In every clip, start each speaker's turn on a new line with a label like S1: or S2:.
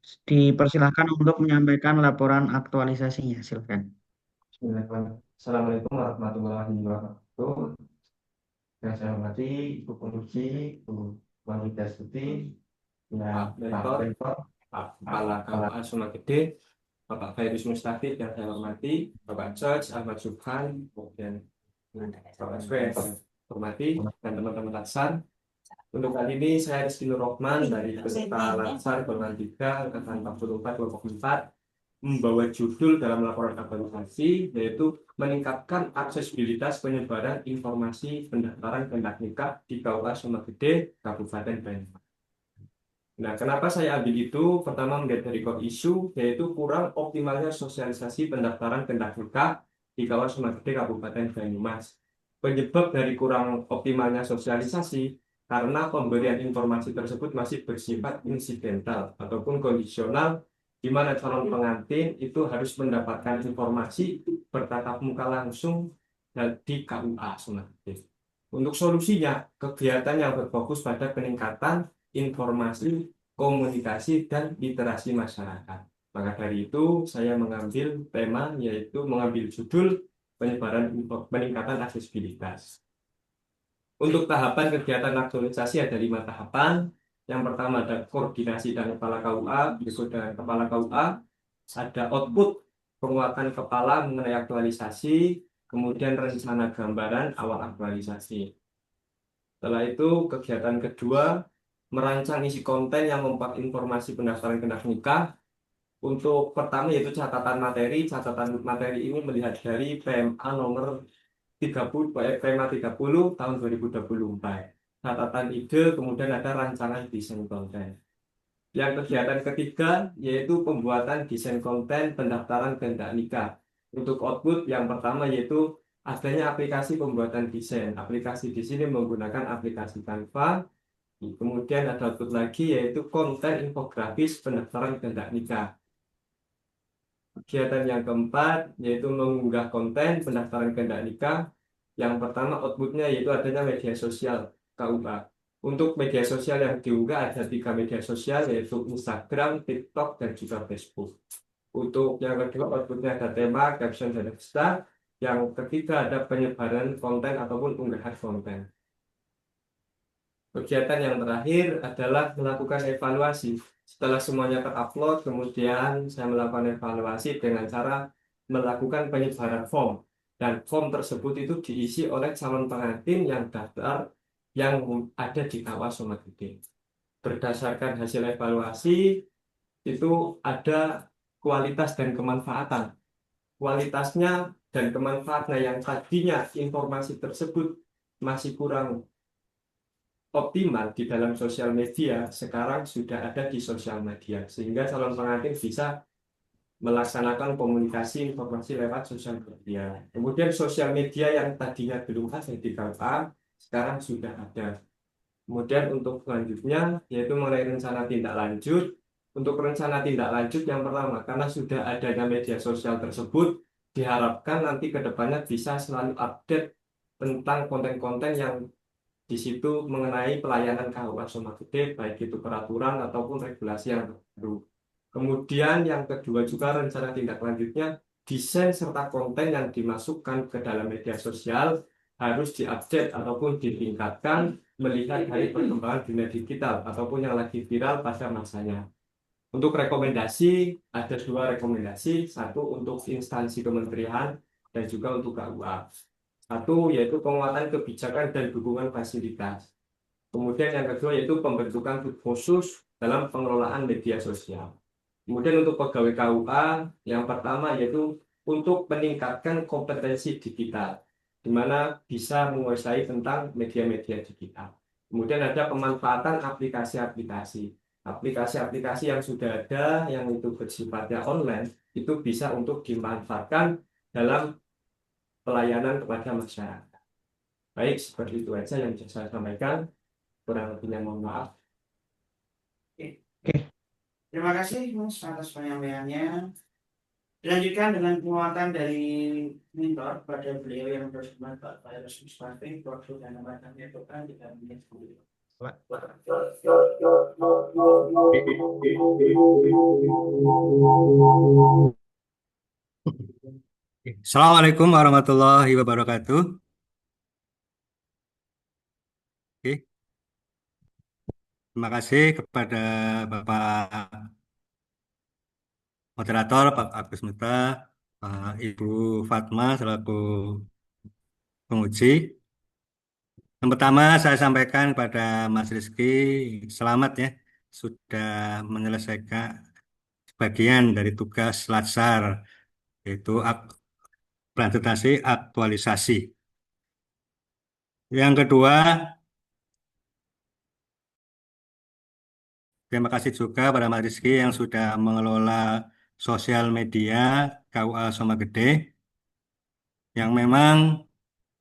S1: Dipersilahkan untuk menyampaikan laporan aktualisasinya. Silakan.
S2: Assalamualaikum warahmatullahi wabarakatuh. Yang saya hormati Ibu Penguji, Ibu Wanita Suti, Pak Rektor, Pak Kepala KUA Sumagede, Bapak Fairuz Mustafid yang saya hormati, Bapak George Ahmad Subhan, kemudian Bapak Swes, hormati, dan teman-teman Latsar. Untuk kali ini saya Rizky Nur Rohman dari peserta Latsar Golongan 3 Angkatan 44 Kelompok 4 membawa judul dalam laporan aktualisasi yaitu meningkatkan aksesibilitas penyebaran informasi pendaftaran kehendak nikah di KUA Sumagede, Kabupaten Banyumas. Nah, kenapa saya ambil itu? Pertama, melihat dari core isu, yaitu kurang optimalnya sosialisasi pendaftaran kehendak nikah di kawasan Sumagede, Kabupaten Banyumas. Penyebab dari kurang optimalnya sosialisasi karena pemberian informasi tersebut masih bersifat insidental ataupun kondisional, di mana calon pengantin itu harus mendapatkan informasi bertatap muka langsung di KUA Sumagede. Untuk solusinya, kegiatan yang berfokus pada peningkatan informasi, komunikasi, dan literasi masyarakat. Maka dari itu, saya mengambil tema yaitu mengambil judul peningkatan aksesibilitas. Untuk tahapan kegiatan aktualisasi ada 5 tahapan. Yang pertama ada koordinasi dan kepala KUA, berikut dengan kepala KUA, ada output penguatan kepala mengenai aktualisasi, kemudian rencana gambaran awal aktualisasi. Setelah itu, kegiatan kedua, merancang isi konten yang mempak informasi pendaftaran kehendak nikah. Untuk pertama yaitu catatan materi. Catatan materi ini melihat dari PMA nomor 30, PMA 30 tahun 2024. Catatan ide, kemudian ada rancangan desain konten. Yang kegiatan ketiga yaitu pembuatan desain konten pendaftaran kehendak nikah. Untuk output yang pertama yaitu adanya aplikasi pembuatan desain. Aplikasi di sini menggunakan aplikasi Canva. Kemudian ada output lagi yaitu konten infografis pendaftaran kehendak nikah. Kegiatan yang keempat yaitu mengunggah konten pendaftaran kehendak nikah. Yang pertama outputnya yaitu adanya media sosial KUA. Untuk media sosial yang diunggah ada 3 media sosial yaitu Instagram, TikTok, dan juga Facebook. Untuk yang kedua outputnya ada tema, caption, dan hashtag. Yang ketiga ada penyebaran konten ataupun unggahan konten. Kegiatan yang terakhir adalah melakukan evaluasi. Setelah semuanya terupload, kemudian saya melakukan evaluasi dengan cara melakukan penyebaran form. Dan form tersebut itu diisi oleh calon pengantin yang daftar yang ada di kawasan Sumagede. Berdasarkan hasil evaluasi, itu ada kualitas dan kemanfaatan. Kualitasnya dan kemanfaatnya yang tadinya informasi tersebut masih kurang optimal di dalam sosial media, sekarang sudah ada di sosial media, sehingga calon pengantin bisa melaksanakan komunikasi informasi lewat sosial media. Kemudian sosial media yang tadinya belum ada di KUA, sekarang sudah ada. Kemudian untuk selanjutnya, yaitu mengenai rencana tindak lanjut. Untuk rencana tindak lanjut yang pertama, karena sudah adanya media sosial tersebut, diharapkan nanti ke depannya bisa selalu update tentang konten-konten yang di situ mengenai pelayanan KUA Sumagede, baik itu peraturan ataupun regulasi yang baru. Kemudian yang kedua juga rencana tindak lanjutnya, desain serta konten yang dimasukkan ke dalam media sosial harus diupdate ataupun ditingkatkan melihat dari perkembangan dunia digital ataupun yang lagi viral pada masanya. Untuk rekomendasi, ada 2 rekomendasi, satu untuk instansi kementerian dan juga untuk KUA. Satu yaitu penguatan kebijakan dan dukungan fasilitas. Kemudian yang kedua yaitu pembentukan grup khusus dalam pengelolaan media sosial. Kemudian untuk pegawai KUA, yang pertama yaitu untuk meningkatkan kompetensi digital, di mana bisa menguasai tentang media-media digital. Kemudian ada pemanfaatan aplikasi-aplikasi. Aplikasi-aplikasi yang sudah ada, yang itu bersifatnya online, itu bisa untuk dimanfaatkan dalam pelayanan kepada masyarakat. Baik, seperti itu saja yang bisa saya sampaikan. Kurang lebihnya mohon maaf.
S3: Oke.
S1: Oke,
S3: Terima kasih Mas atas penyampaiannya. Dilanjutkan dengan penguatan dari mentor pada beliau yang bersama Pak Fairuz Mustafid, waktu dan tempatnya itu kan tidak menjadi.
S4: Assalamualaikum warahmatullahi wabarakatuh. Oke, terima kasih kepada Bapak Moderator, Pak Agus Mita, Ibu Fatma selaku penguji. Yang pertama saya sampaikan kepada Mas Rizky, selamat ya, sudah menyelesaikan sebagian dari tugas Latsar, yaitu presentasi aktualisasi. Yang kedua, terima kasih juga pada Mas Rizky yang sudah mengelola sosial media KUA Soma Gede, yang memang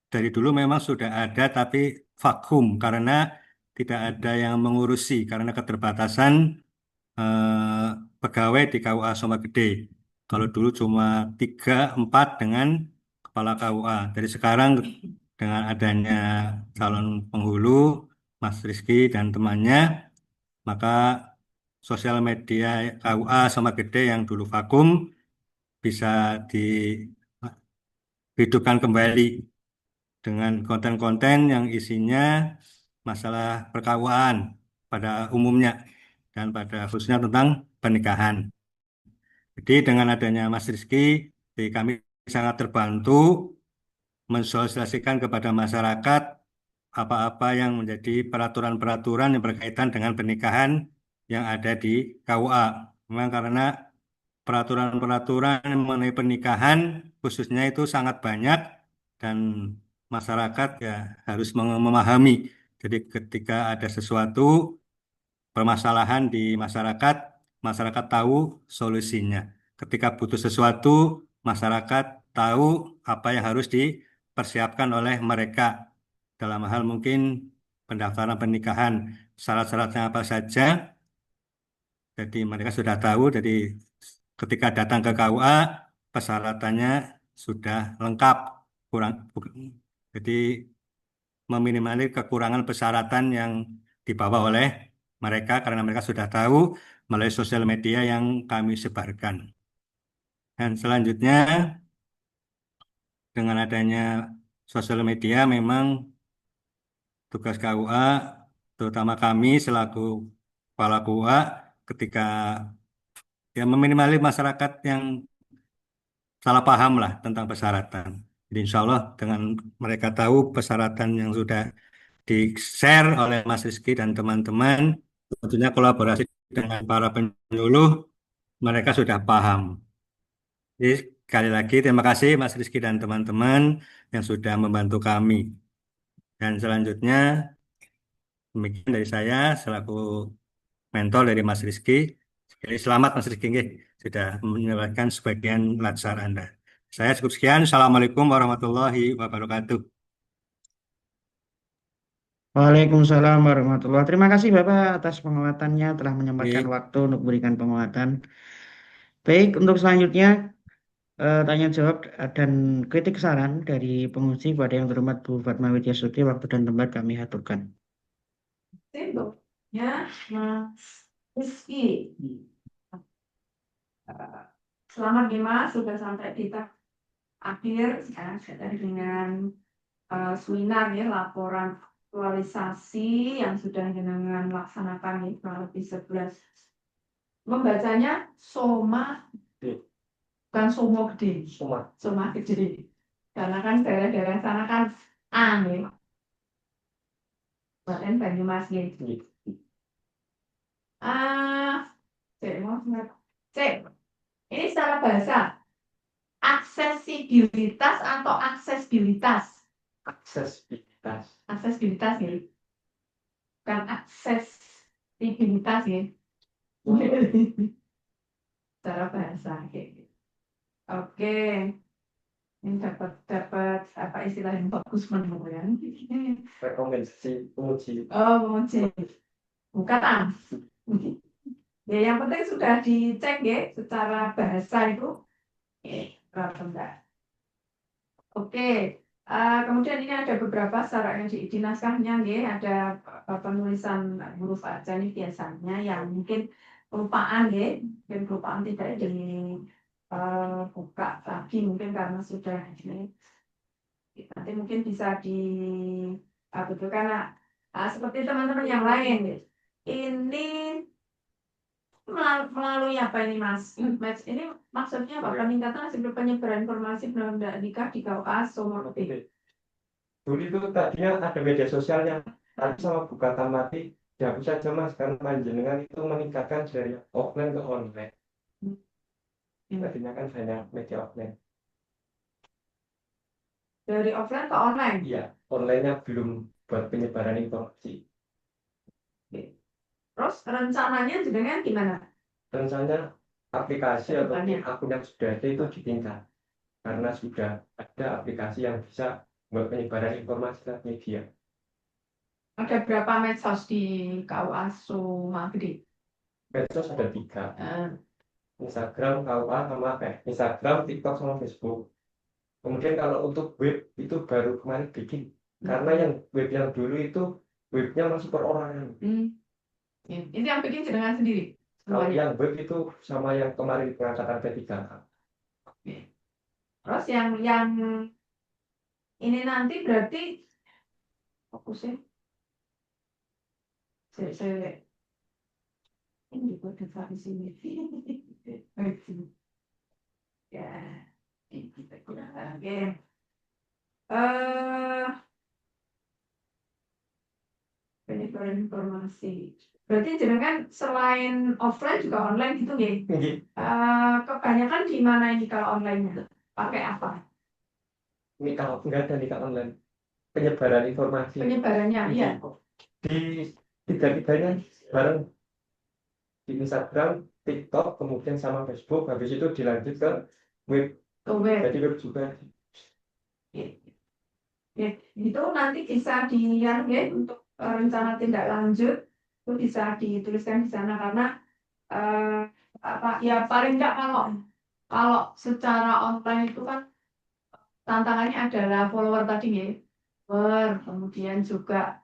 S4: dari dulu memang sudah ada tapi vakum karena tidak ada yang mengurusi karena keterbatasan pegawai di KUA Soma Gede. Kalau dulu cuma 3, 4 dengan kepala KUA. Dari sekarang dengan adanya calon penghulu Mas Rizky dan temannya, maka sosial media KUA Soma Gede yang dulu vakum bisa dihidupkan kembali dengan konten-konten yang isinya masalah perkawaan pada umumnya dan pada khususnya tentang pernikahan. Jadi dengan adanya Mas Rizky, kami sangat terbantu mensosialisasikan kepada masyarakat apa-apa yang menjadi peraturan-peraturan yang berkaitan dengan pernikahan yang ada di KUA. Memang karena peraturan-peraturan mengenai pernikahan khususnya itu sangat banyak dan masyarakat ya harus memahami. Jadi ketika ada sesuatu permasalahan di masyarakat, masyarakat tahu solusinya. Ketika butuh sesuatu, masyarakat tahu apa yang harus dipersiapkan oleh mereka dalam hal mungkin pendaftaran pernikahan, syarat-syaratnya apa saja. Jadi mereka sudah tahu, jadi ketika datang ke KUA, persyaratannya sudah lengkap. Jadi meminimalis kekurangan persyaratan yang dibawa oleh mereka karena mereka sudah tahu melalui sosial media yang kami sebarkan. Dan selanjutnya dengan adanya sosial media memang tugas KUA terutama kami selaku kepala KUA ketika ya meminimalis masyarakat yang salah paham lah tentang persyaratan. Jadi insya Allah dengan mereka tahu persyaratan yang sudah di-share oleh Mas Rizky dan teman-teman, tentunya kolaborasi dengan para penyuluh, mereka sudah paham. Jadi sekali lagi terima kasih Mas Rizky dan teman-teman yang sudah membantu kami. Dan selanjutnya demikian dari saya selaku mentor dari Mas Rizky. Sekali selamat Mas Rizky nggih, sudah menyelesaikan sebagian latsar Anda. Saya cukup sekian. Assalamualaikum warahmatullahi wabarakatuh.
S1: Waalaikumsalam warahmatullahi wabarakatuh. Terima kasih Bapak atas penguatannya telah menyempatkan
S4: Baik.
S1: waktu untuk memberikan penguatan. Baik, untuk selanjutnya tanya jawab dan kritik saran dari penguji pada yang terhormat Bu Fatma Widyasuti, waktu dan tempat kami aturkan.
S5: Ya, Mas Rizky. Selamat nih Mas, sudah sampai di tahap akhir ya, dengan seminar ya, laporan aktualisasi yang sudah dengan laksanakan ya, kurang lebih 11. Membacanya Soma, bukan Somo Gede, Soma Gede. Karena kan daerah-daerah sana kan aneh. Bahkan Banyumas gitu. Cek, ini secara bahasa aksesibilitas atau aksesibilitas? Aksesibilitas ya, bukan aksesibilitas ya. Secara bahasa kayak gitu. Oke, ini dapat apa istilah yang bagus menemukan?
S2: Rekomendasi penguji.
S5: Oh, penguji. Bukan. Ya, yang penting sudah dicek ya secara bahasa itu. Oke, Kemudian ini ada beberapa syarat yang di naskahnya, nggih, ada penulisan huruf aja ini biasanya yang mungkin kelupaan, nggih, mungkin kelupaan tidak buka lagi mungkin karena sudah ini. Nanti mungkin bisa betulkan. Seperti teman-teman yang lain, ini melalui apa ini Mas? Ini maksudnya apa? Peningkatan hasil penyebaran informasi belum nikah di KUA Somoroti.
S2: Dulu itu tadinya ada media sosialnya, tapi sama buka tamati dihapus saja Mas, karena panjenengan itu meningkatkan dari offline ke online. Tadinya kan banyak media offline.
S5: Dari offline ke online.
S2: Iya, online-nya belum buat penyebaran informasi.
S5: Terus rencananya jenengan gimana?
S2: Rencananya aplikasi atau
S5: Kedepannya.
S2: akun yang sudah ada itu ditingkat, karena sudah ada aplikasi yang bisa buat penyebaran informasi lewat media.
S5: Ada berapa medsos di KUA Sumagede?
S2: Medsos ada 3, Instagram, KUA, sama Instagram, TikTok, sama Facebook. Kemudian kalau untuk web itu baru kemarin bikin, karena yang web yang dulu itu webnya masih perorangan.
S5: Ini yang bikin jenengan sendiri?
S2: Kalau
S5: Semuanya.
S2: yang web itu sama yang kemarin pengangkatan P3K.
S5: Terus yang ini nanti berarti fokusnya saya ini juga ada di sini. Ya, ini kita gunakan. Oke. Penyebaran informasi. Berarti jenengan selain offline juga online gitu nggih? Kebanyakan di mana ini kalau online-nya? Pakai apa?
S2: Ini kalau nggak ada nikah online, penyebaran informasi
S5: Penyebarannya, iya.
S2: di tiga-tiganya bareng, di Instagram, TikTok, kemudian sama Facebook. Habis itu dilanjut ke web.
S5: Web.
S2: Jadi web juga.
S5: Ya, itu nanti bisa dilihat ya untuk rencana tindak lanjut itu bisa dituliskan di sana karena ya paling enggak kalau secara online itu kan tantangannya adalah follower tadi ya, follower, kemudian juga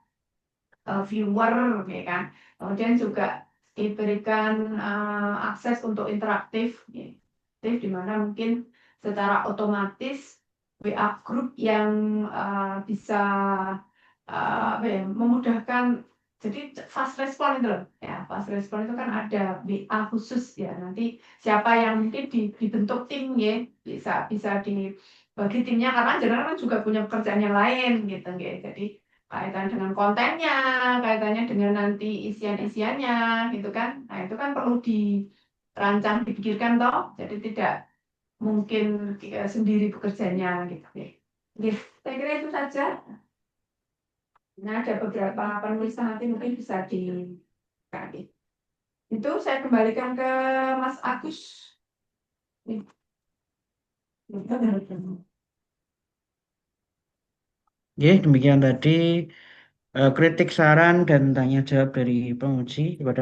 S5: viewer, ya kan, kemudian juga diberikan akses untuk interaktif, ya. Di mana mungkin secara otomatis WA group yang bisa memudahkan, jadi fast respon itu loh ya, fast respon itu kan ada WA khusus ya, nanti siapa yang mungkin dibentuk tim ya bisa dibagi timnya karena jangan kan juga punya pekerjaan yang lain gitu ya, jadi kaitan dengan kontennya, kaitannya dengan nanti isian-isiannya gitu kan, nah itu kan perlu dirancang, dipikirkan toh, jadi tidak mungkin sendiri bekerjanya gitu ya. Saya kira itu saja. Nah, ada beberapa penulisan nanti mungkin bisa dikali. Itu saya kembalikan ke Mas Agus.
S1: Ya, demikian tadi kritik, saran, dan tanya jawab dari penguji kepada